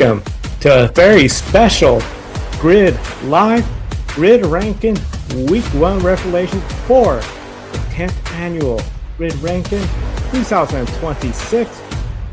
welcome to a very special Grid Live Grid Ranking Week 1 Revelation for the 10th Annual Grid Ranking 2026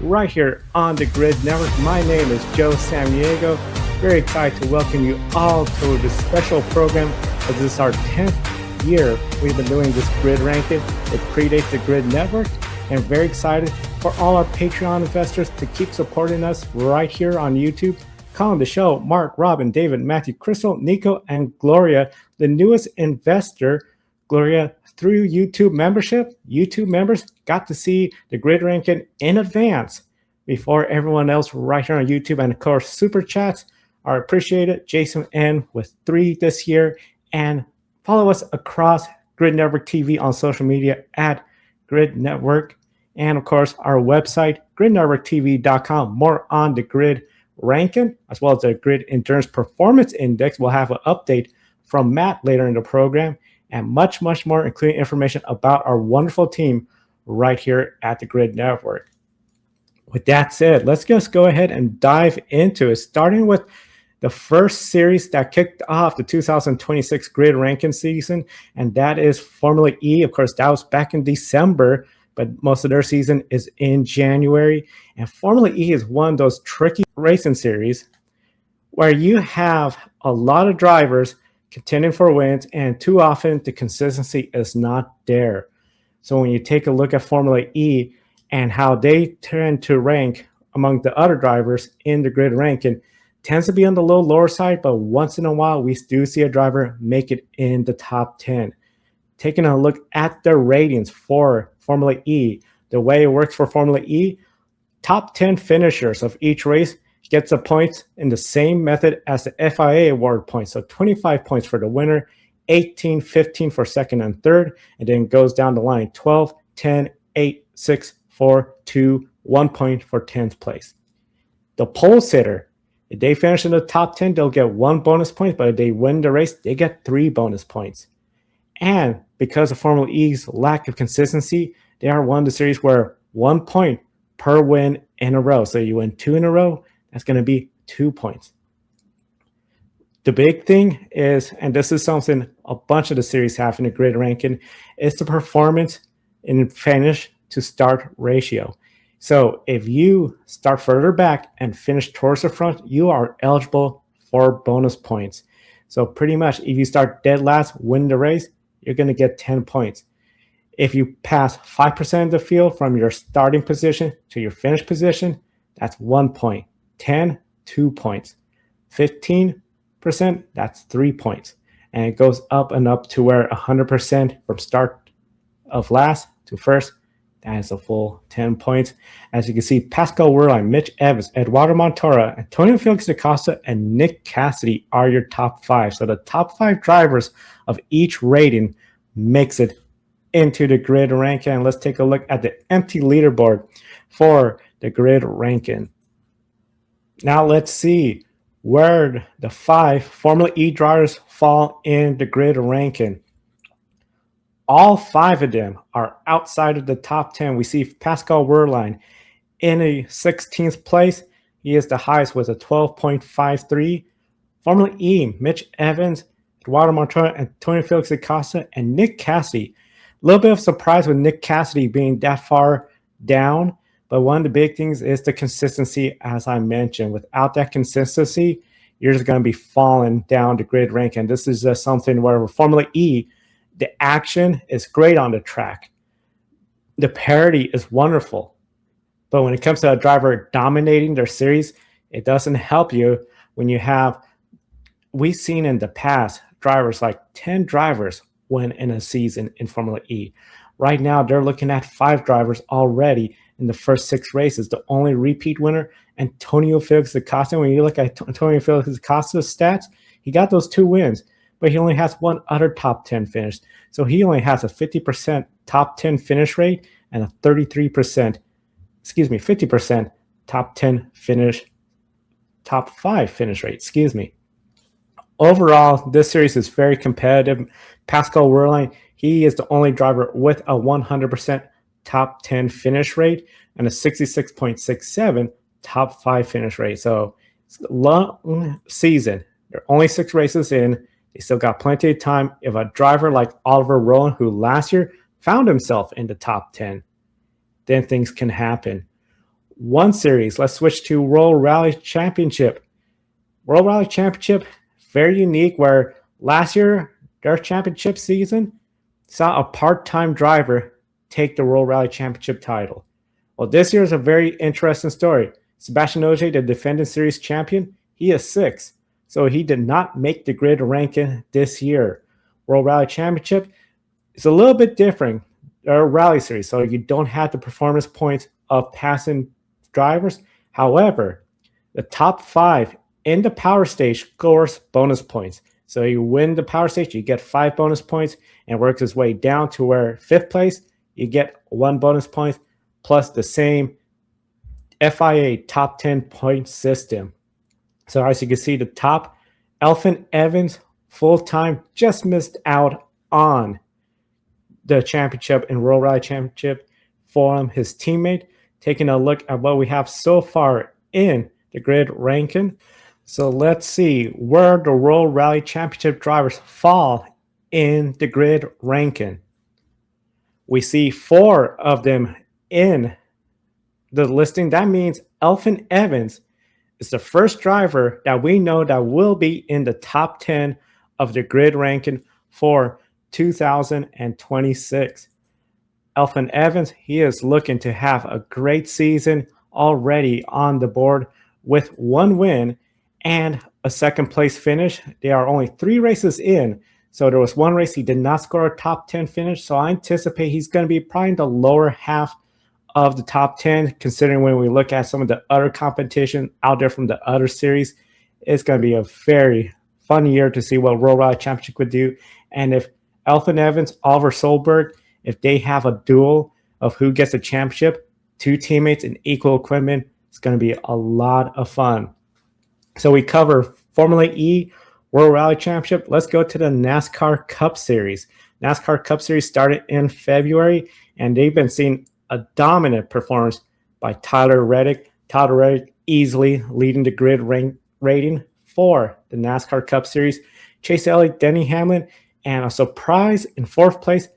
right here on the Grid Network. My name is Joe Samaniego. Very excited to welcome you all to this special program as this is our 10th year we've been doing this Grid Ranking. It predates the Grid Network, and very excited for all our Patreon investors to keep supporting us right here on YouTube. Calling the show, Mark, Robin, David, Matthew, Crystal, Nico, and Gloria, the newest investor. Gloria, through YouTube membership, YouTube members got to see the Grid Ranking in advance before everyone else right here on YouTube. And of course, super chats are appreciated. Jason N with 3 this year. And follow us across Grid Network TV on social media at Grid Network. And of course, our website, gridnetworktv.com. More on the Grid Ranking, as well as the Grid Endurance Performance Index. We'll have an update from Matt later in the program, and much, much more, including information about our wonderful team right here at the Grid Network. With that said, let's just go ahead and dive into it, starting with the first series that kicked off the 2026 Grid Ranking season, and that is Formula E. Of course, that was back in December, but most of their season is in January. And Formula E is one of those tricky racing series where you have a lot of drivers contending for wins, and too often the consistency is not there. So when you take a look at Formula E and how they tend to rank among the other drivers in the Grid Ranking, tends to be on the lower side, but once in a while we do see a driver make it in the top 10. Taking a look at the ratings for Formula E, the way it works for Formula E, top 10 finishers of each race gets the points in the same method as the FIA award points. So 25 points for the winner, 18, 15 for second and third, and then goes down the line 12, 10, 8, 6, 4, 2, 1 point for 10th place. The pole sitter, if they finish in the top 10, they'll get 1 bonus point, but if they win the race, they get 3 bonus points. And because of Formula E's lack of consistency, they are one of the series where 1 point per win in a row. So you win 2 in a row, that's going to be 2 points. The big thing is, and this is something a bunch of the series have in the Grid Ranking, is the performance in finish to start ratio. So if you start further back and finish towards the front, you are eligible for bonus points. So pretty much if you start dead last, win the race, you're going to get 10 points. If you pass 5% of the field from your starting position to your finish position, that's 1 point. 10, 2 points. 15%, that's 3 points. And it goes up and up to where 100% from start of last to first, that is a full 10 points. As you can see, Pascal Wehrlein, Mitch Evans, Eduardo Montoya, Antonio Felix da Costa, and Nick Cassidy are your top 5. So the top 5 drivers of each rating makes it into the Grid Ranking. And let's take a look at the empty leaderboard for the Grid Ranking. Now let's see where the 5 Formula E drivers fall in the Grid Ranking. All 5 of them are outside of the top 10. We see Pascal Wehrlein in a 16th place. He is the highest with a 12.53. Formula E, Mitch Evans, Eduardo Montoya, Antonio Felix da Costa, and Nick Cassidy. A little bit of surprise with Nick Cassidy being that far down, but one of the big things is the consistency, as I mentioned. Without that consistency, you're just going to be falling down the Grid Ranking. This is just something where with Formula E, the action is great on the track. The parity is wonderful. But when it comes to a driver dominating their series, it doesn't help you when you have, we've seen in the past, drivers like 10 drivers win in a season in Formula E. Right now, they're looking at 5 drivers already in the first 6 races. The only repeat winner, Antonio Felix da Costa. When you look at Antonio Felix da Costa's stats, he got those 2 wins, but he only has 1 other top 10 finish. So he only has a 50% top 10 finish rate and a 50% top 10 finish, top 5 finish rate, Overall, this series is very competitive. Pascal Wehrlein, he is the only driver with a 100% top 10 finish rate and a 66.67 top 5 finish rate. So It's a long season. There are only 6 races in. They still got plenty of time. If a driver like Oliver Rowland, who last year found himself in the top 10, then things can happen. One series, let's switch to World Rally Championship. World Rally Championship, very unique, where last year, their championship season saw a part-time driver take the World Rally Championship title. Well, this year is a very interesting story. Sebastian Ogier, the defending series champion, he is 6th, so he did not make the grid ranking this year. World Rally Championship is a little bit different. They're a rally series, so you don't have the performance points of passing drivers. However, the top 5 in the power stage scores bonus points. So you win the power stage, you get 5 bonus points, and works its way down to where 5th place, you get 1 bonus point, plus the same FIA top 10 point system. So as you can see, the top, Elfyn Evans, full-time, just missed out on the championship and World Rally Championship for his teammate. Taking a look at what we have so far in the grid ranking. So let's see where the World Rally Championship drivers fall in the grid ranking. We see 4 of them in the listing. That means Elfyn Evans is the first driver that we know that will be in the top 10 of the grid ranking for 2026. Elfyn Evans, he is looking to have a great season already on the board with 1 win and a 2nd place finish. They are only 3 races in, so there was 1 race he did not score a top 10 finish, so I anticipate he's going to be probably in the lower half of the top 10, considering when we look at some of the other competition out there from the other series. It's going to be a very fun year to see what World Rally Championship would do. And if Elfyn Evans, Oliver Solberg, if they have a duel of who gets the championship, 2 teammates in equal equipment, it's going to be a lot of fun. So we cover Formula E, World Rally Championship. Let's go to the NASCAR Cup Series. NASCAR Cup Series started in February, and they've been seeing a dominant performance by Tyler Reddick. Tyler Reddick easily leading the grid rating for the NASCAR Cup Series. Chase Elliott, Denny Hamlin, and a surprise in 4th place,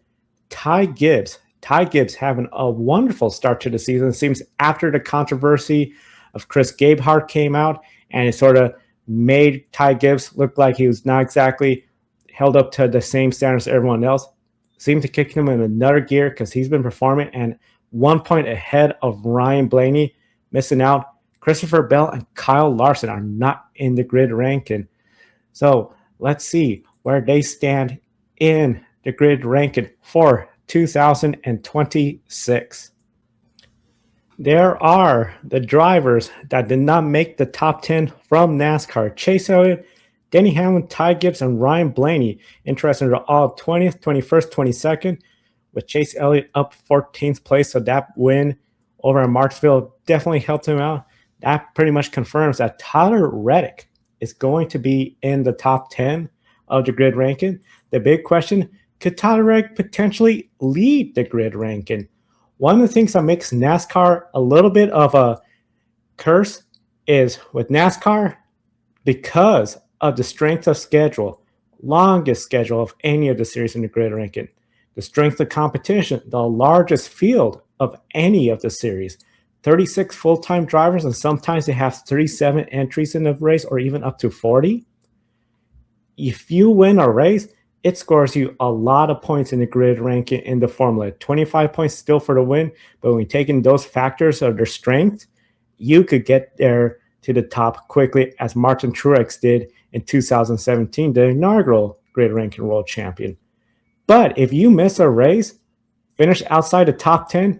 Ty Gibbs. Ty Gibbs having a wonderful start to the season. It seems after the controversy of Chris Gabehart came out, and it sort of made Ty Gibbs look like he was not exactly held up to the same standards as everyone else. Seemed to kick him in another gear because he's been performing, and 1 point ahead of Ryan Blaney, missing out. Christopher Bell and Kyle Larson are not in the grid ranking. So let's see where they stand in the grid ranking for 2026. There are the drivers that did not make the top 10 from NASCAR. Chase Elliott, Denny Hamlin, Ty Gibbs, and Ryan Blaney. Interesting, they're all 20th, 21st, 22nd, with Chase Elliott up 14th place. So that win over in Martinsville definitely helped him out. That pretty much confirms that Tyler Reddick is going to be in the top 10 of the grid ranking. The big question, could Tyler Reddick potentially lead the grid ranking? One of the things that makes NASCAR a little bit of a curse is with NASCAR, because of the strength of schedule, longest schedule of any of the series in the grid ranking, the strength of competition, the largest field of any of the series, 36 full-time drivers, and sometimes they have 37 entries in the race or even up to 40. If you win a race, it scores you a lot of points in the grid ranking in the formula. 25 points still for the win, but when you take in those factors of their strength, you could get there to the top quickly, as Martin Truex did in 2017, the inaugural grid ranking world champion. But if you miss a race, finish outside the top 10,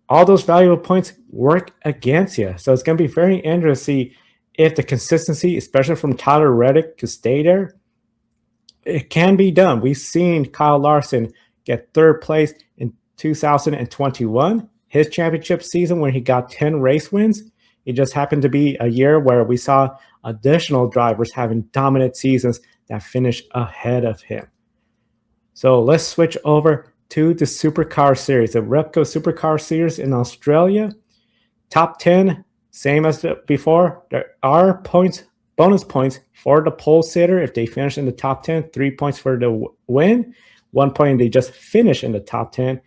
all those valuable points work against you. So it's going to be very interesting to see if the consistency, especially from Tyler Reddick, could stay there. It can be done. We've seen Kyle Larson get 3rd place in 2021, his championship season when he got 10 race wins. It just happened to be a year where we saw additional drivers having dominant seasons that finished ahead of him. So let's switch over to the Supercar Series, the Repco Supercar Series in Australia. Top 10 same as before. There are points, bonus points for the pole sitter if they finish in the top 10, 3 points for the win, 1 point if they just finish in the top 10,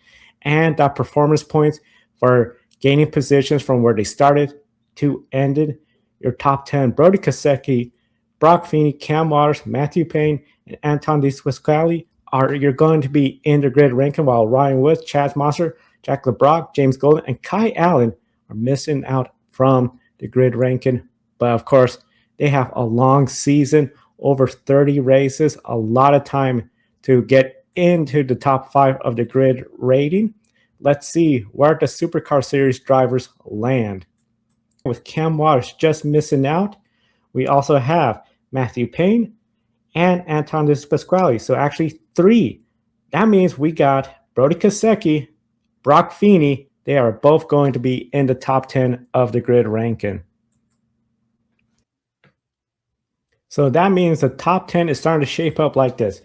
and that performance points for gaining positions from where they started to ended. Your top 10, Brody Kosecki, Brock Feeney, Cam Waters, Matthew Payne, and Anton De Pasquale you're going to be in the grid ranking, while Ryan Woods, Chaz Monster, Jack LeBrock, James Golden, and Kai Allen are missing out from the grid ranking. But of course, they have a long season, over 30 races, a lot of time to get into the top 5 of the grid rating. Let's see where the Supercar Series drivers land. With Cam Waters just missing out, we also have Matthew Payne and Anton De Pasquale. So actually 3. That means we got Brody Kosecki, Brock Feeney. They are both going to be in the top 10 of the grid ranking. So that means the top 10 is starting to shape up like this.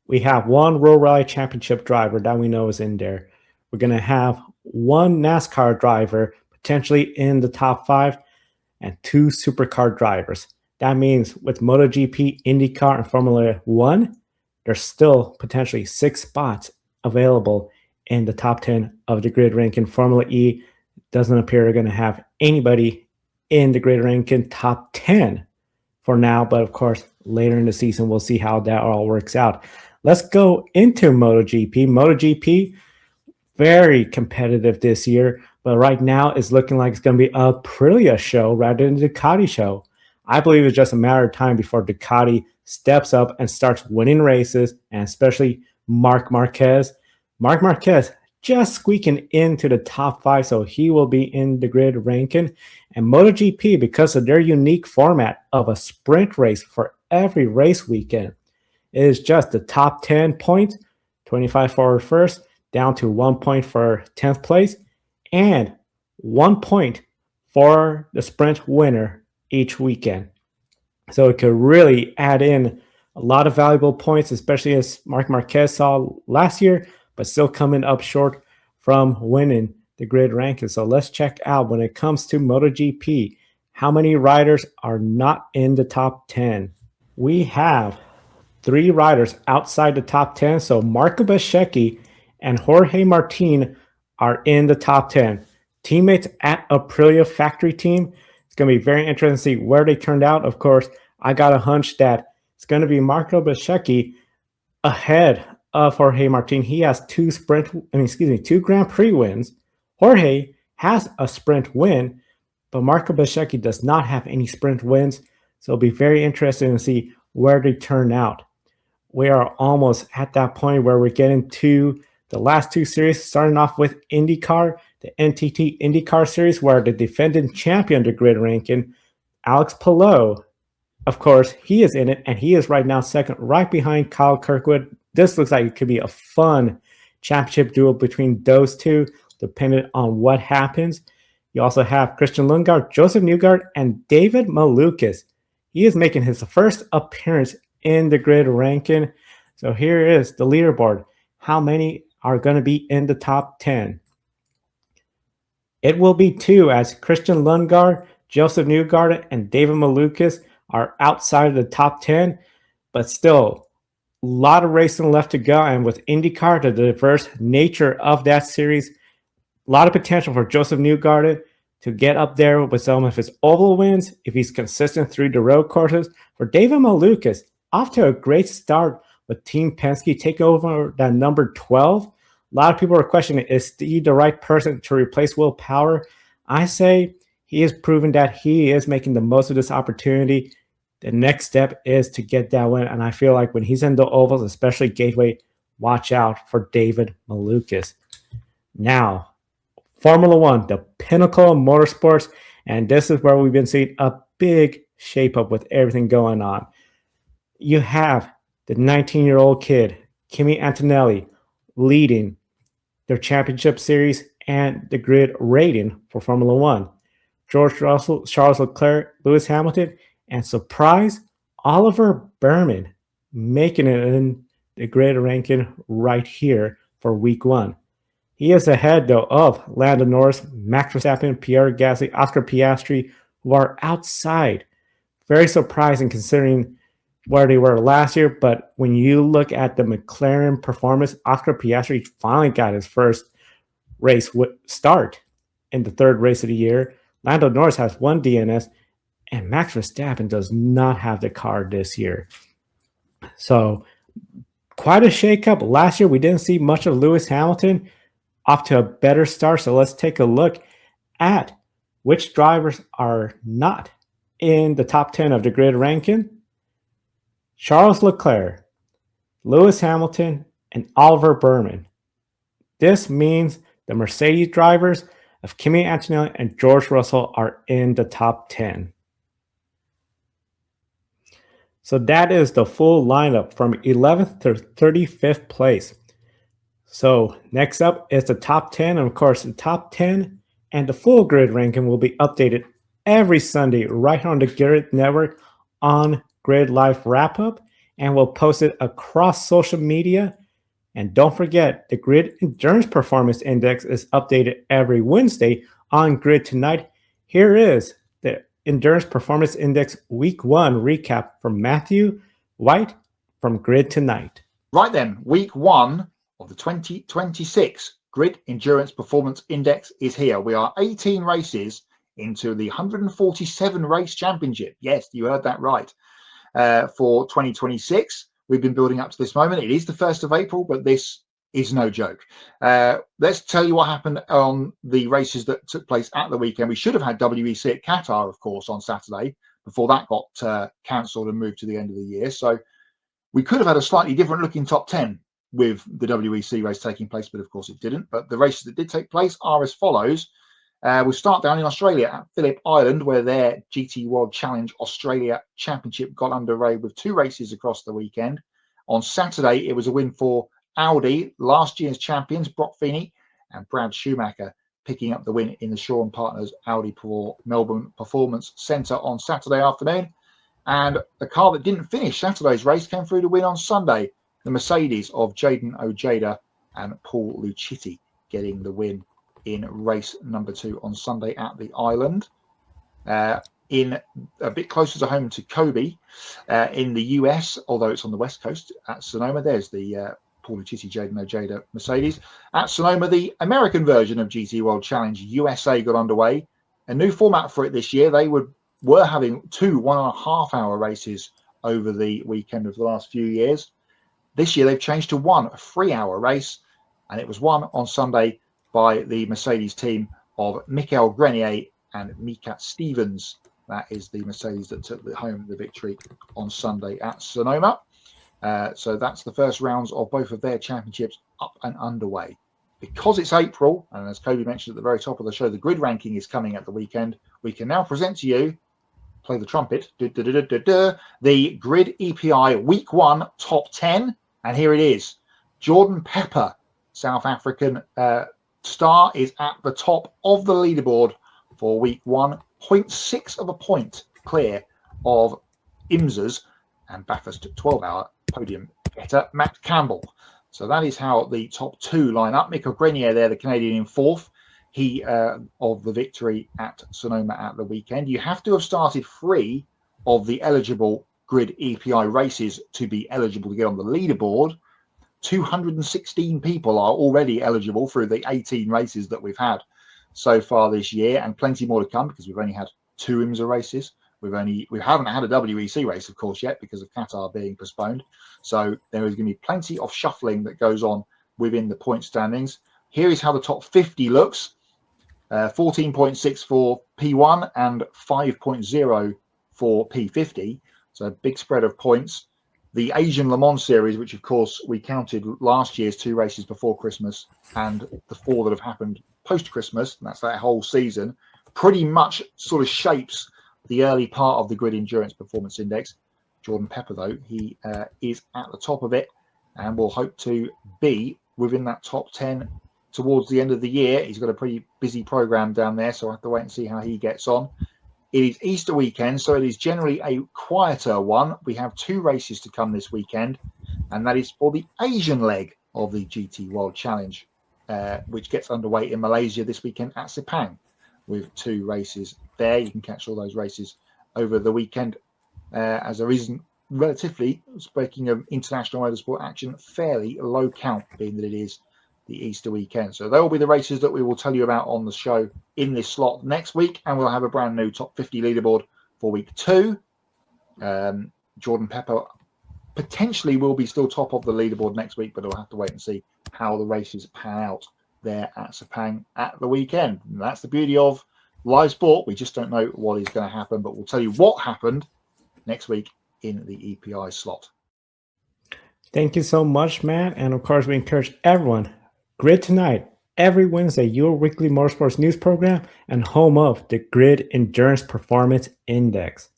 We have one World Rally Championship driver that we know is in there. We're going to have one NASCAR driver potentially in the top 5 and 2 supercar drivers. That means with MotoGP, IndyCar, and Formula 1, there's still potentially 6 spots available in the top 10 of the grid ranking. Formula E doesn't appear they're going to have anybody in the grid ranking top 10 for now, but of course, later in the season, we'll see how that all works out. Let's go into MotoGP. MotoGP, very competitive this year, but right now it's looking like it's going to be a Aprilia show rather than a Ducati show. I believe it's just a matter of time before Ducati steps up and starts winning races, and especially Marc Marquez. Marc Marquez just squeaking into the top 5, so he will be in the grid ranking. And MotoGP, because of their unique format of a sprint race for every race weekend, is just the top 10 points, 25 for first, down to 1 point for 10th place, and 1 point for the sprint winner each weekend. So it could really add in a lot of valuable points, especially as Marc Marquez saw last year, but still coming up short from winning the grid ranking. So let's check out, when it comes to MotoGP, how many riders are not in the top 10. We have 3 riders outside the top 10. So Marco Beschecchi and Jorge Martin are in the top 10. Teammates at Aprilia factory team. It's going to be very interesting to see where they turned out. Of course, I got a hunch that it's going to be Marco Beschecchi ahead of Jorge Martin. He has 2 Grand Prix wins. Jorge has a sprint win, but Marco Beschecchi does not have any sprint wins. So it'll be very interesting to see where they turn out. We are almost at that point where we're getting to the last 2 series, starting off with IndyCar, the NTT IndyCar series, where the defending champion of the grid ranking, Alex Palou, of course, he is in it, and he is right now second, right behind Kyle Kirkwood. This looks like it could be a fun championship duel between those two, depending on what happens. You also have Christian Lundgaard, Joseph Newgarden, and David Malukas. He is making his first appearance in the grid ranking. So here is the leaderboard. How many are going to be in the top 10? It will be 2, as Christian Lundgaard, Joseph Newgarden, and David Malukas are outside of the top 10, but still a lot of racing left to go. And with IndyCar, the diverse nature of that series, a lot of potential for Joseph Newgarden to get up there with some of his oval wins if he's consistent through the road courses. For David Malukas, off to a great start with Team Penske taking over that number 12. A lot of people are questioning, is he the right person to replace Will Power? I say he is proving that he is making the most of this opportunity. The next step is to get that win, and I feel like when he's in the ovals, especially Gateway, watch out for David Malukas. Now, Formula 1, the pinnacle of motorsports, and this is where we've been seeing a big shape-up with everything going on. You have the 19-year-old kid, Kimi Antonelli, leading their championship series and the grid rating for Formula 1. George Russell, Charles Leclerc, Lewis Hamilton, and surprise, Oliver Berman making it in the grid ranking right here for week 1. He is ahead, though, of Lando Norris, Max Verstappen, Pierre Gasly, Oscar Piastri, who are outside. Very surprising considering where they were last year. But when you look at the McLaren performance, Oscar Piastri finally got his first race start in the third race of the year. Lando Norris has one DNS, and Max Verstappen does not have the car this year. So quite a shakeup. Last year, we didn't see much of Lewis Hamilton. Off to a better start. So let's take a look at which drivers are not in the top 10 of the grid ranking. Charles Leclerc, Lewis Hamilton, and Oliver Burman. This means the Mercedes drivers of Kimi Antonelli and George Russell are in the top 10. So that is the full lineup from 11th to 35th place. So next up is the top 10. And of course, the top 10 and the full grid ranking will be updated every Sunday right on the Grid Network on Grid Life Wrap Up. And we'll post it across social media. And don't forget, the Grid Endurance Performance Index is updated every Wednesday on Grid Tonight. Here is the Endurance Performance Index Week 1 recap from Matthew White from Grid Tonight. Right then, Week 1 of the 2026 Grid Endurance Performance Index is here. We are 18 races into the 147 race championship. Yes, you heard that right. For 2026, we've been building up to this moment. It is the 1st of April, but this is no joke. Let's tell you what happened on the races that took place at the weekend. We should have had WEC at Qatar, of course, on Saturday before that got cancelled and moved to the end of the year. So we could have had a slightly different looking top 10 with the WEC race taking place, but of course it didn't. But the races that did take place are as follows. We'll start down in Australia at Phillip Island, where their GT World Challenge Australia Championship got underway with 2 races across the weekend. On Saturday, it was a win for Audi, last year's champions, Brock Feeney and Brad Schumacher, picking up the win in the Shaw and Partners Audi Melbourne Performance Centre on Saturday afternoon. And the car that didn't finish Saturday's race came through to win on Sunday, the Mercedes of Jaden Ojeda and Paul Lucitti, getting the win in race number 2 on Sunday at the island. In a bit closer to home to Kobe, in the US, although it's on the west coast at Sonoma, there's the Paul Lucitti, Jaden Ojeda Mercedes. At Sonoma, the American version of GT World Challenge USA got underway. A new format for it this year. They were having 2 1.5 hour races over the weekend of the last few years. This year they've changed to 1 3-hour race, and it was won on Sunday by the Mercedes team of Michael Grenier and Mika Stevens. That is the Mercedes that took home the victory on Sunday at Sonoma. So that's the first rounds of both of their championships up and underway. Because it's April, and as Kobe mentioned at the very top of the show, the grid ranking is coming at the weekend. We can now present to you, play the trumpet, the Grid EPI Week 1 Top 10. And here it is. Jordan Pepper, South African star, is at the top of the leaderboard for Week 1, 0.6 of a point clear of IMSA's and Bathurst 12-hour podium getter Matt Campbell. So that is how the top 2 line up. Michael Grenier there, the Canadian, in 4th. He of the victory at Sonoma at the weekend. You have to have started 3 of the eligible Grid EPI races to be eligible to get on the leaderboard. 216 people are already eligible through the 18 races that we've had so far this year, and plenty more to come because we've only had 2 IMSA races. We haven't had a WEC race, of course, yet because of Qatar being postponed. So there is going to be plenty of shuffling that goes on within the point standings. Here is how the top 50 looks. 14.6 for P1 and 5.0 for P50. So a big spread of points. The Asian Le Mans series, which of course we counted last year's 2 races before Christmas and the 4 that have happened post-Christmas, and that's that whole season, pretty much sort of shapes the early part of the Grid Endurance Performance Index. Jordan Pepper, though, he is at the top of it and will hope to be within that top 10 towards the end of the year. He's got a pretty busy program down there, so I have to wait and see how he gets on. It is Easter weekend, so it is generally a quieter one. We have 2 races to come this weekend, and that is for the Asian leg of the GT World Challenge. which gets underway in Malaysia this weekend at Sepang, with 2 races there. You can catch all those races over the weekend, as there isn't, relatively speaking of international motorsport action, fairly low count, being that it is the Easter weekend. So there will be the races that we will tell you about on the show in this slot next week, and we'll have a brand new top 50 leaderboard for week 2. Jordan Pepper potentially will be still top of the leaderboard next week, but we'll have to wait and see how the races pan out there at Sepang at the weekend. And that's the beauty of live sport. We just don't know what is going to happen, but we'll tell you what happened next week in the EPI slot. Thank you so much, Matt. And of course, we encourage everyone, Grid Tonight, every Wednesday, your weekly motorsports news program and home of the Grid Endurance Performance Index.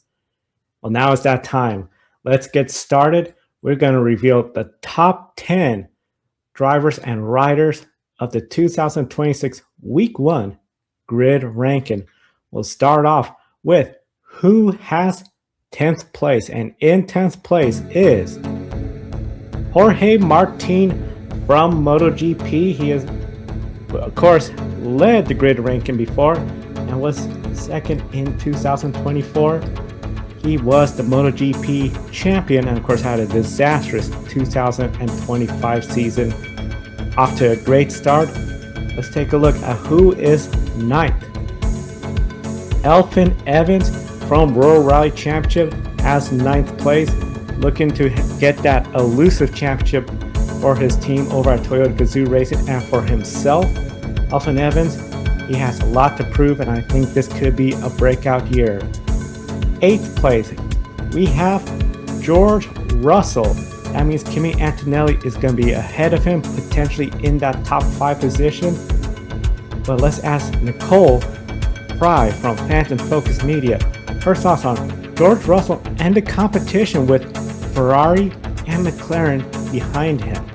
Well, now it's that time. Let's get started. We're going to reveal the top 10 drivers and riders of the 2026 Week 1 Grid ranking. We'll start off with who has 10th place. And in 10th place is Jorge Martin from MotoGP. He has, of course, led the Grid ranking before and was second in 2024. He was the MotoGP champion and, of course, had a disastrous 2025 season. Off to a great start. Let's take a look at who is 9th. Elfyn Evans from Royal Rally Championship has 9th place, looking to get that elusive championship for his team over at Toyota Gazoo Racing and for himself. Elfyn Evans, he has a lot to prove, and I think this could be a breakout year. 8th place, we have George Russell. That means Kimi Antonelli is going to be ahead of him, potentially in that top 5 position. But let's ask Nicole Fry from Phantom Focus Media her thoughts on George Russell and the competition with Ferrari and McLaren behind him.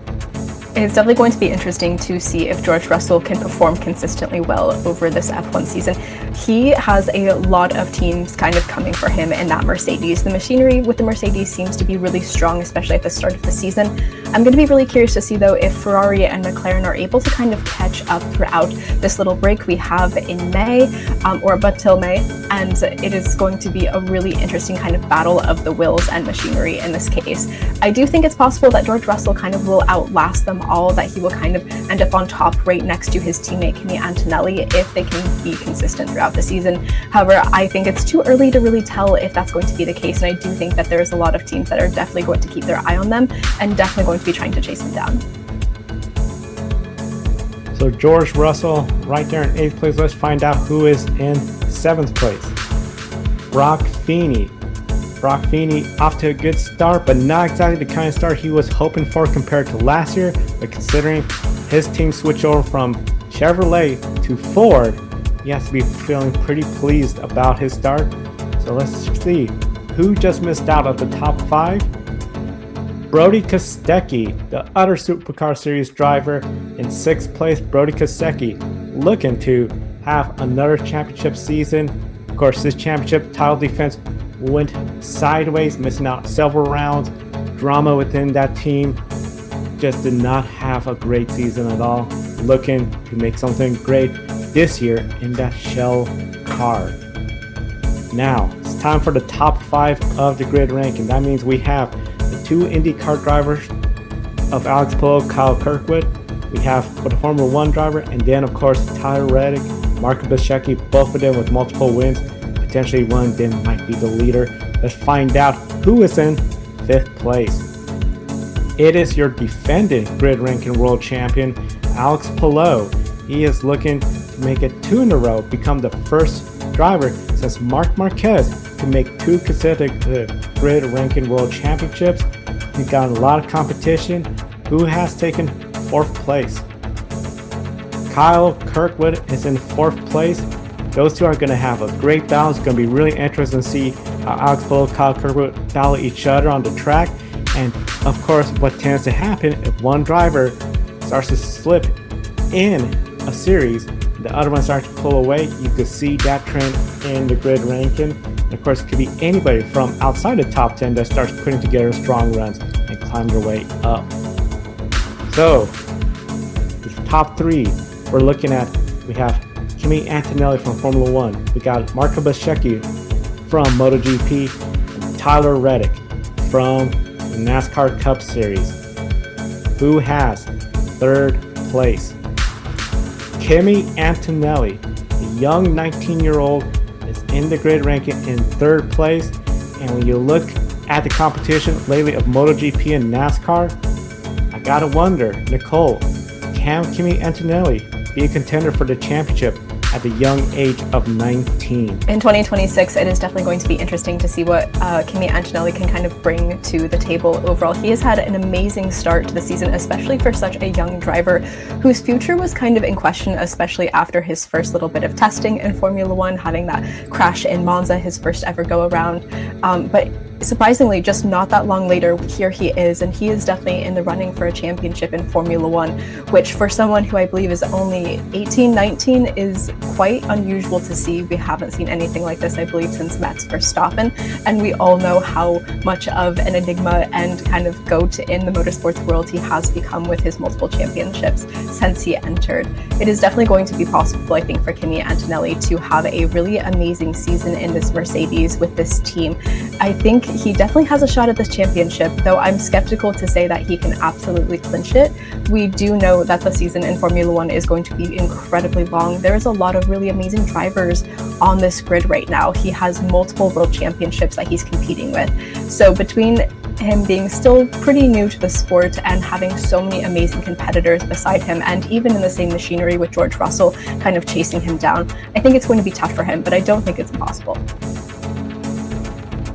It's definitely going to be interesting to see if George Russell can perform consistently well over this F1 season. He has a lot of teams kind of coming for him in that Mercedes. The machinery with the Mercedes seems to be really strong, especially at the start of the season. I'm going to be really curious to see, though, if Ferrari and McLaren are able to kind of catch up throughout this little break we have in May, or but till May, and it is going to be a really interesting kind of battle of the wills and machinery in this case. I do think it's possible that George Russell kind of will outlast them all, that he will kind of end up on top right next to his teammate Kimi Antonelli if they can be consistent throughout the season. However, I think it's too early to really tell if that's going to be the case, and I do think that there's a lot of teams that are definitely going to keep their eye on them and definitely going to be trying to chase them down. So George Russell right there in 8th place. Let's find out who is in 7th place. Brock Feeney. Brock Feeney off to a good start, but not exactly the kind of start he was hoping for compared to last year. But considering his team switched over from Chevrolet to Ford, he has to be feeling pretty pleased about his start. So let's see who just missed out of the top 5. Brody Kostecki, the other Supercar Series driver, in 6th place. Brody Kostecki looking to have another championship season. Of course, this championship title defense went sideways, missing out several rounds. Drama within that team. Just did not have a great season at all. Looking to make something great this year in that shell car. Now, it's time for the top 5 of the Grid ranking. That means we have the 2 IndyCar drivers of Alex Palou, Kyle Kirkwood. We have for the Formula 1 driver, and then of course Tyler Reddick, Marco Bezzecchi, both of them with multiple wins. Potentially one of them might be the leader. Let's find out who is in 5th place. It is your defending Grid ranking world champion, Alex Palou. He is looking to make it 2 in a row, become the first driver since Marc Marquez to make 2 consecutive Grid ranking world championships. He's got a lot of competition. Who has taken 4th place? Kyle Kirkwood is in 4th place. Those two are going to have a great battle. It's going to be really interesting to see how Alex Palou and Kyle Kirkwood battle each other on the track. And of course, what tends to happen if one driver starts to slip in a series, the other one starts to pull away, you could see that trend in the Grid ranking. And of course, it could be anybody from outside the top 10 that starts putting together strong runs and climb their way up. So, top 3, we're looking at, we have Kimi Antonelli from Formula 1. We got Marco Beschecchi from MotoGP. And Tyler Reddick from the NASCAR Cup Series. Who has 3rd place? Kimi Antonelli, the young 19-year-old, is in the grid ranking in 3rd place. And when you look at the competition lately of MotoGP and NASCAR, I gotta wonder, Nicole, can Kimi Antonelli be a contender for the championship at the young age of 19? In 2026, it is definitely going to be interesting to see what Kimi Antonelli can kind of bring to the table overall. He has had an amazing start to the season, especially for such a young driver whose future was kind of in question, especially after his first little bit of testing in Formula One, having that crash in Monza, his first ever go around. But surprisingly, just not that long later, here he is, and he is definitely in the running for a championship in Formula One, which for someone who I believe is only 18, 19 is quite unusual to see. We haven't seen anything like this, I believe, since Max Verstappen, and we all know how much of an enigma and kind of goat in the motorsports world he has become with his multiple championships since he entered. It is definitely going to be possible, I think, for Kimi Antonelli to have a really amazing season in this Mercedes with this team. I think he definitely has a shot at this championship, though I'm skeptical to say that he can absolutely clinch it. We do know that the season in Formula One is going to be incredibly long. There is a lot of really amazing drivers on this grid right now. He has multiple world championships that he's competing with. So between him being still pretty new to the sport and having so many amazing competitors beside him, and even in the same machinery with George Russell kind of chasing him down, I think it's going to be tough for him, but I don't think it's impossible.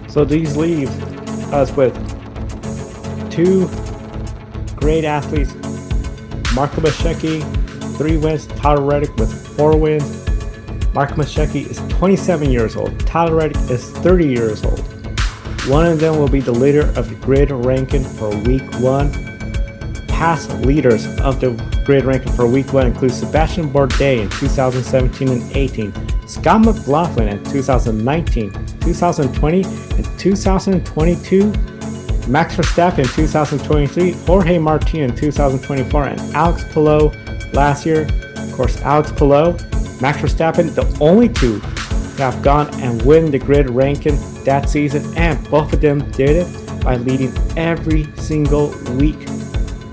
So these leave us with 2 great athletes. Marco Beschecchi, 3 wins. Tyler Reddick with 4 wins. Marco Beschecchi is 27 years old. Tyler Reddick is 30 years old. One of them will be the leader of the grid ranking for week 1. Past leaders of the grid ranking for week 1 include Sebastian Bourdais in 2017 and 18, Scott McLaughlin in 2019, 2020, and 2022, Max Verstappen in 2023, Jorge Martin in 2024, and Alex Palou last year. Of course, Alex Palou, Max Verstappen, the only 2 who have gone and win the grid ranking that season, and both of them did it by leading every single week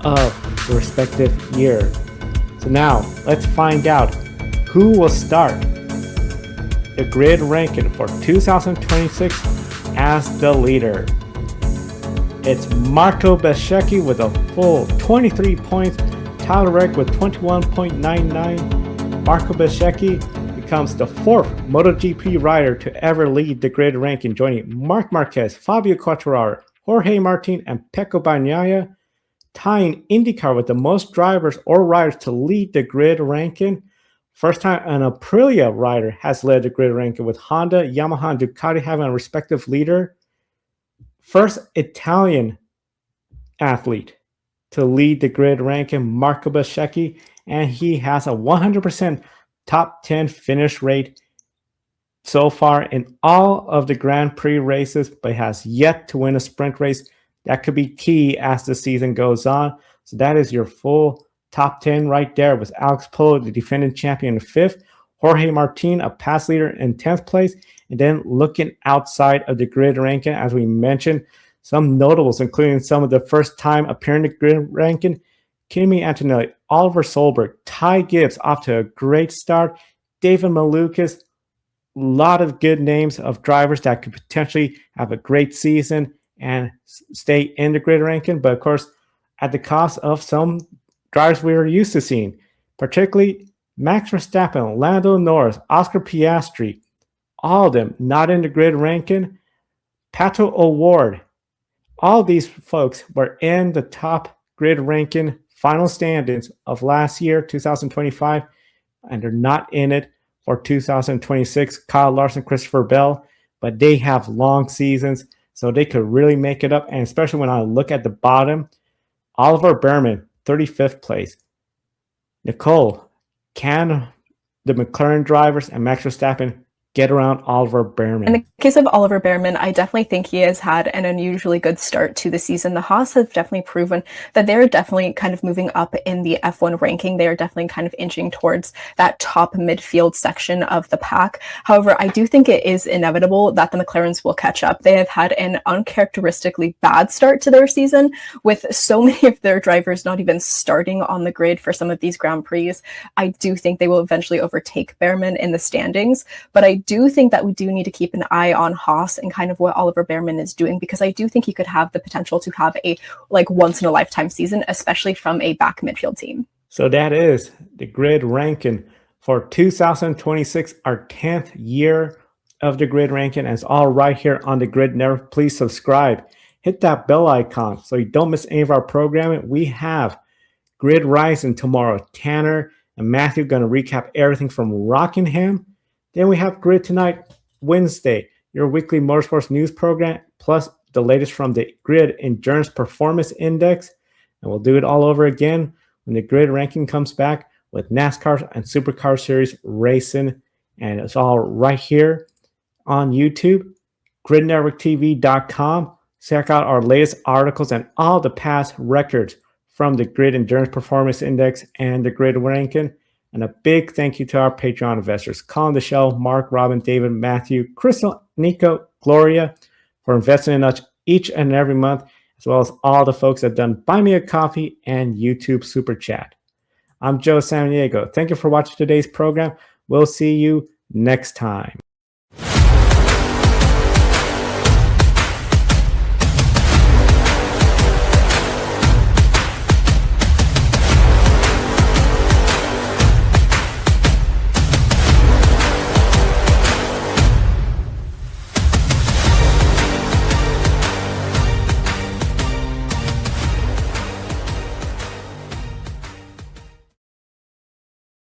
of the respective year. So now, let's find out who will start the grid ranking for 2026 as the leader. It's Marco Beschecchi with a full 23 points, Tyler Reddick with 21.99. Marco Beschecchi becomes the 4th MotoGP rider to ever lead the grid ranking, joining Marc Marquez, Fabio Quartararo, Jorge Martin, and Pecco Bagnaia, tying IndyCar with the most drivers or riders to lead the grid ranking. First time an Aprilia rider has led the grid ranking, with Honda, Yamaha, and Ducati having a respective leader. First Italian athlete to lead the grid ranking, Marco Beschecchi, and he has a 100% top 10 finish rate so far in all of the Grand Prix races, but has yet to win a sprint race. That could be key as the season goes on. So that is your full top 10 right there, with Alex Palou, the defending champion, in 5th, Jorge Martin, a past leader, in 10th place. And then looking outside of the grid ranking, as we mentioned, some notables, including some of the first time appearing in the grid ranking: Kimi Antonelli, Oliver Solberg, Ty Gibbs off to a great start, David Malukas. A lot of good names of drivers that could potentially have a great season and stay in the grid ranking, but of course at the cost of some drivers we were used to seeing, particularly Max Verstappen, Lando Norris, Oscar Piastri, all of them not in the grid ranking. Pato O'Ward, all these folks were in the top grid ranking final standings of last year, 2025, and they're not in it for 2026. Kyle Larson, Christopher Bell, but they have long seasons, so they could really make it up. And especially when I look at the bottom, Oliver Behrman, 35th place. Nicole, can the McLaren drivers and Max Verstappen get around Oliver In Behrman? the case of Oliver Behrman, I definitely think he has had an unusually good start to the season. The Haas have definitely proven that they're definitely kind of moving up in the F1 ranking. They are definitely kind of inching towards that top midfield section of the pack. However, I do think it is inevitable that the McLarens will catch up. They have had an uncharacteristically bad start to their season, with so many of their drivers not even starting on the grid for some of these Grand Prix. I do think they will eventually overtake Behrman in the standings, but I do think that we do need to keep an eye on Haas and kind of what Oliver Behrman is doing, because I do think he could have the potential to have a once in a lifetime season, especially from a back midfield team. So that is the grid ranking for 2026, our 10th year of the grid ranking. And it's all right here on the Grid Network. Please subscribe, hit that bell icon so you don't miss any of our programming. We have Grid Rising tomorrow. Tanner and Matthew going to recap everything from Rockingham. Then we have Grid Tonight, Wednesday, your weekly motorsports news program, plus the latest from the Grid Endurance Performance Index. And we'll do it all over again when the grid ranking comes back with NASCAR and Supercar Series racing. And it's all right here on YouTube, gridnetworktv.com. Check out our latest articles and all the past records from the Grid Endurance Performance Index and the grid ranking. And a big thank you to our Patreon investors, Colin Deschelle, Mark, Robin, David, Matthew, Crystal, Nico, Gloria, for investing in us each and every month, as well as all the folks that have done Buy Me a Coffee and YouTube Super Chat. I'm Joe Samaniego. Thank you for watching today's program. We'll see you next time.